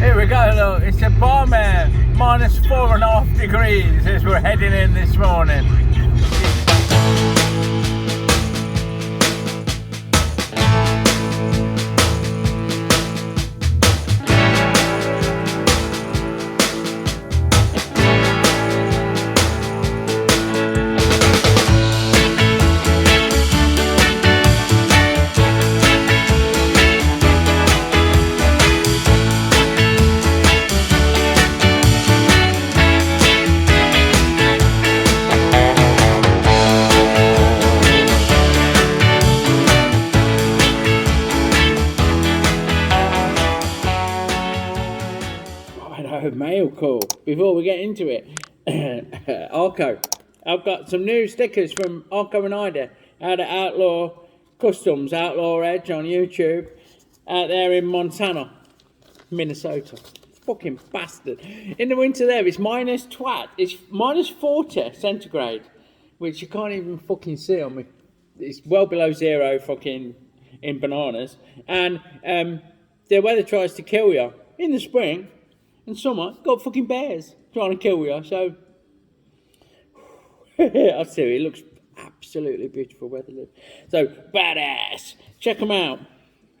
Here we go, look, it's a balmy minus 4.5 degrees as we're heading in this morning. Mail call before we get into it. Arco, I've got some new stickers from Arco and Ida out at Outlaw Customs, Outlaw Edge on YouTube, out there in Montana, Minnesota. Fucking bastard. In the winter there, it's minus 40 centigrade, which you can't even fucking see on me. It's well below zero fucking in bananas. And the weather tries to kill you in the spring. And summer, got fucking bears trying to kill you, so... I tell you, it looks absolutely beautiful where they live. So, badass! Check them out.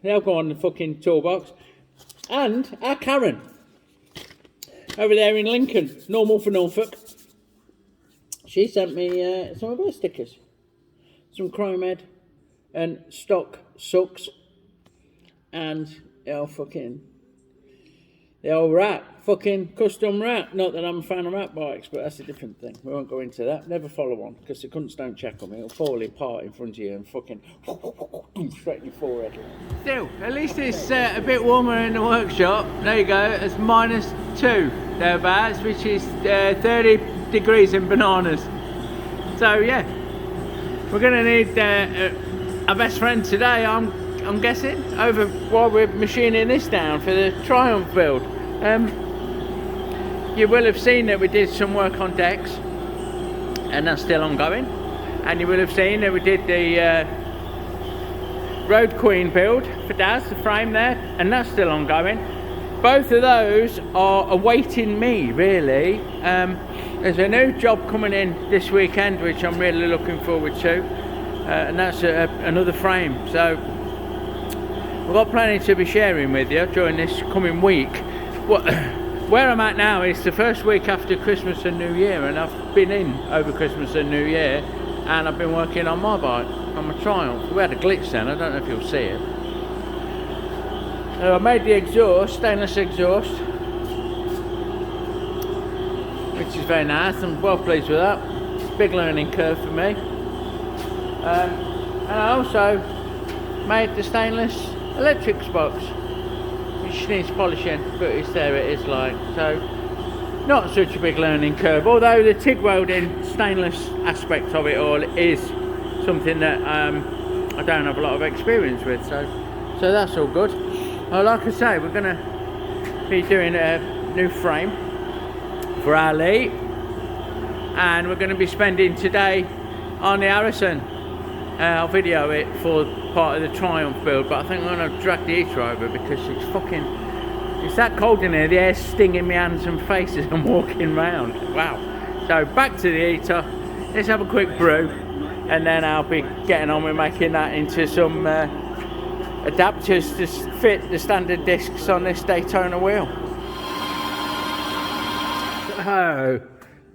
They'll go on the fucking toolbox. And our Karen, over there in Lincoln, normal for Norfolk. She sent me some of her stickers. Some chrome head and stock sucks. And the old rat, fucking custom rat. Not that I'm a fan of rat bikes, but that's a different thing. We won't go into that. Never follow one, because the cunts don't check on me. It'll fall apart in front of you and fucking straight in your forehead. Still, at least it's a bit warmer in the workshop. There you go, it's minus 2 thereabouts, which is 30 degrees in bananas. So yeah, we're gonna need our best friend today, I'm guessing, over while we're machining this down for the Triumph build. You will have seen that we did some work on decks, and that's still ongoing. And you will have seen that we did the Road Queen build for Daz, the frame there, and that's still ongoing. Both of those are awaiting me, really. There's a new job coming in this weekend, which I'm really looking forward to, and that's another frame. So we've got plenty to be sharing with you during this coming week. Where I'm at now is the first week after Christmas and New Year, and I've been in over Christmas and New Year, and I've been working on my bike, on my Triumph. We had a glitch then, I don't know if you'll see it. I made the exhaust, stainless exhaust, which is very nice. I'm well pleased with that. Big learning curve for me. And I also made the stainless electrics box, which needs polishing, but it's there, it is like. So, not such a big learning curve, although the TIG welding stainless aspect of it all is something that I don't have a lot of experience with, so that's all good. Well, like I say, we're going to be doing a new frame for our Lee, and we're going to be spending today on the Harrison. I'll video it for part of the Triumph build, but I think I'm going to drag the heater over because it's that cold in here, the air's stinging my hands and face as I'm walking round. Wow. So back to the heater, let's have a quick brew, and then I'll be getting on with making that into some adapters to fit the standard discs on this Daytona wheel. So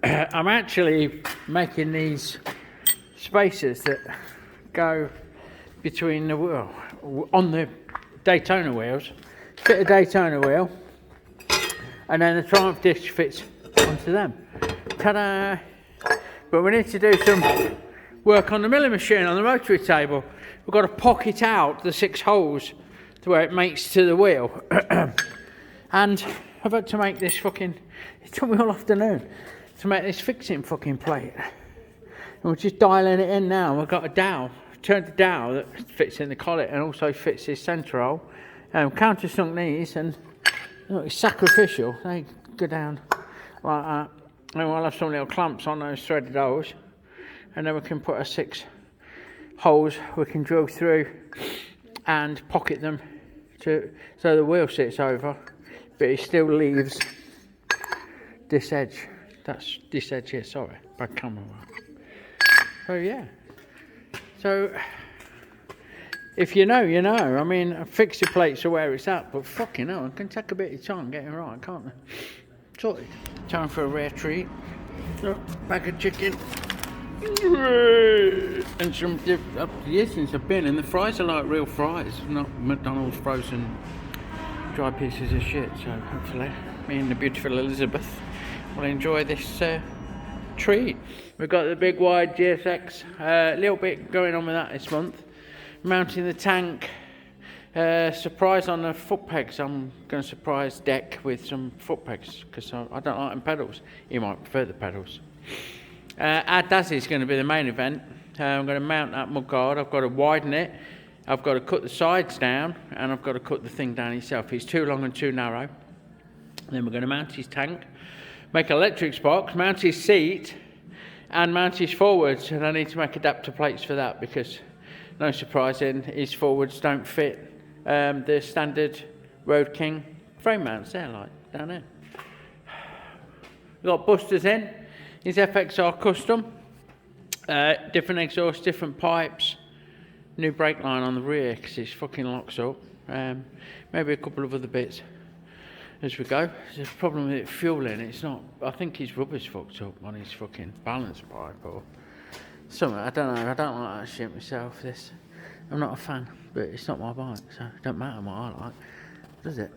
I'm actually making these spacers that go between the wheel on the Daytona wheels, fit a Daytona wheel, and then the Triumph disc fits onto them. Ta-da! But we need to do some work on the milling machine, on the rotary table. We've got to pocket out the 6 holes to where it makes to the wheel. And I've had to make this fucking, it took me all afternoon to make this fixing fucking plate. And we're just dialing it in now. We've got a dowel, turned the dowel that fits in the collet and also fits this centre hole. Countersunk these, and look, it's sacrificial. They go down like that. And we'll have some little clamps on those threaded holes. And then we can put our 6 holes we can drill through and pocket them so the wheel sits over but it still leaves this edge. That's this edge here, sorry, bad camera work. So yeah, so if you know, you know. I mean, fixie plates are where it's at, but fucking hell, it can take a bit of time getting right, can't it? Sorted. Time for a rare treat. Bag of chicken. And some up to years since I've been, and the fries are like real fries, not McDonald's frozen dry pieces of shit. So hopefully me and the beautiful Elizabeth will enjoy this treat. We've got the big wide GSX, a little bit going on with that this month. Mounting the tank, surprise on the foot pegs. I'm going to surprise Deck with some foot pegs because I don't like them pedals. You might prefer the pedals. Atlas is going to be the main event. I'm going to mount that mudguard. I've got to widen it. I've got to cut the sides down, and I've got to cut the thing down itself. It's too long and too narrow. Then we're going to mount his tank, make electrics box, mount his seat, and mount his forwards. And I need to make adapter plates for that because, no surprising, his forwards don't fit the standard Road King frame mounts there, like down there. We've got busters in. His FXR custom, different exhaust, different pipes, new brake line on the rear because it fucking locks up. Maybe a couple of other bits as we go. There's a problem with it fueling. It's not. I think his rubber's fucked up on his fucking balance pipe or something. I don't know. I don't like that shit myself. I'm not a fan, but it's not my bike, so it don't matter what I like, does it?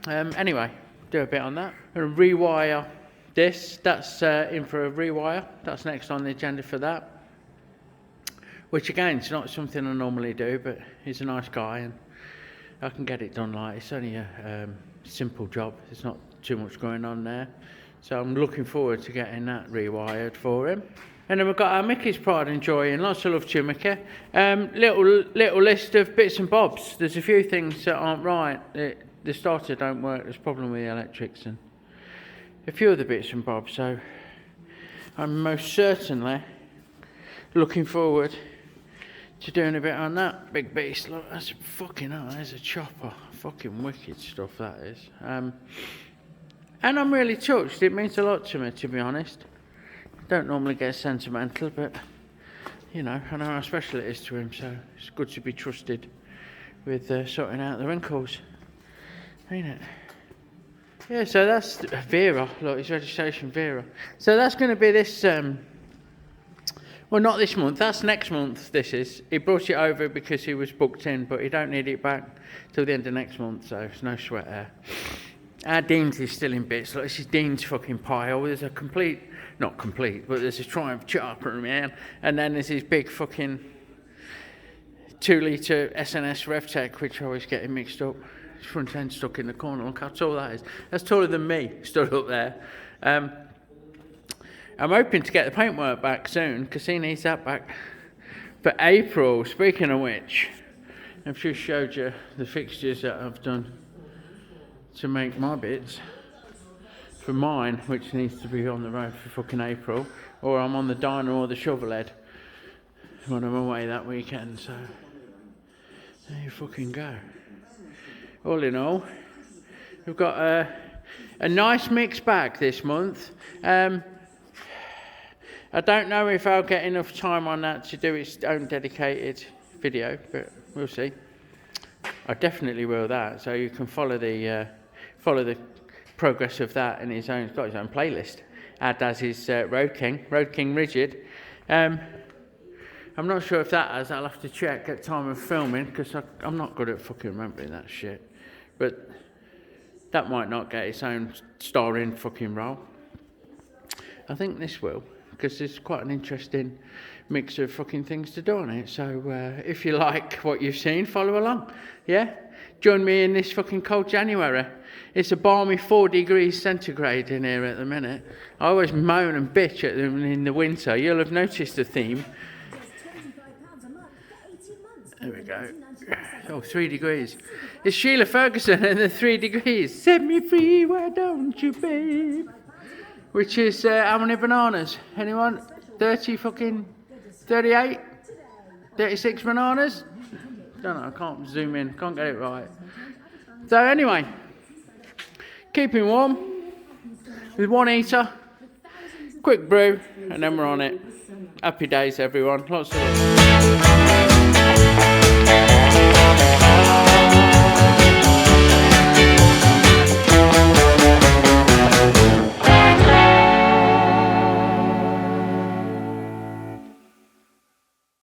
Anyway, do a bit on that. I'm going to rewire this. That's in for a rewire. That's next on the agenda for that. Which again, it's not something I normally do, but he's a nice guy and I can get it done. Like, it's only a simple job. There's not too much going on there. So I'm looking forward to getting that rewired for him. And then we've got our Mickey's Pride and Joy in. Lots of love to you, Mickey. Little list of bits and bobs. There's a few things that aren't right. The starter don't work. There's a problem with the electrics and a few other bits and bobs. So I'm most certainly looking forward to doing a bit on that big beast. Look, that's fucking hell, there's a chopper. Fucking wicked stuff that is. And I'm really touched. It means a lot to me, to be honest. Don't normally get sentimental, but you know, I know how special it is to him, so it's good to be trusted with sorting out the wrinkles, ain't it? Yeah, so that's Vera. Look, his registration Vera. So that's going to be this. Well, not this month. That's next month. This is. He brought it over because he was booked in, but he don't need it back till the end of next month. So there's no sweat there. Our Dean's is still in bits. Look, this is Dean's fucking pile. There's a complete, not complete, but there's a Triumph chopper, man. And then there's his big fucking 2-litre SNS RevTech, which I always get him mixed up. His front end stuck in the corner. Look how tall that is. That's taller than me, stood up there. I'm hoping to get the paintwork back soon because he needs that back for April. Speaking of which, I've just showed you the fixtures that I've done to make my bits for mine, which needs to be on the road for fucking April, or I'm on the dyno or the shovel head when I'm away that weekend. So there you fucking go. All in all, we've got a nice mixed bag this month. I don't know if I'll get enough time on that to do its own dedicated video, but we'll see. I definitely will that, so you can follow the progress of that in his own. He's got his own playlist. As his Road King Rigid. I'm not sure if that has. I'll have to check at time of filming because I'm not good at fucking remembering that shit. But that might not get its own starring fucking role. I think this will, because there's quite an interesting mix of fucking things to do on it. So if you like what you've seen, follow along. Yeah? Join me in this fucking cold January. It's a balmy 4 degrees centigrade in here at the minute. I always moan and bitch at them in the winter. You'll have noticed the theme. There we go. Oh, 3 degrees. It's Sheila Ferguson and the 3 degrees. Set me free, why don't you, babe? Which is how many bananas? Anyone? 30 fucking 38? 36 bananas? Don't know, I can't zoom in, can't get it right. So anyway, keeping warm with one heater, quick brew, and then we're on it. Happy days, everyone. Lots of love.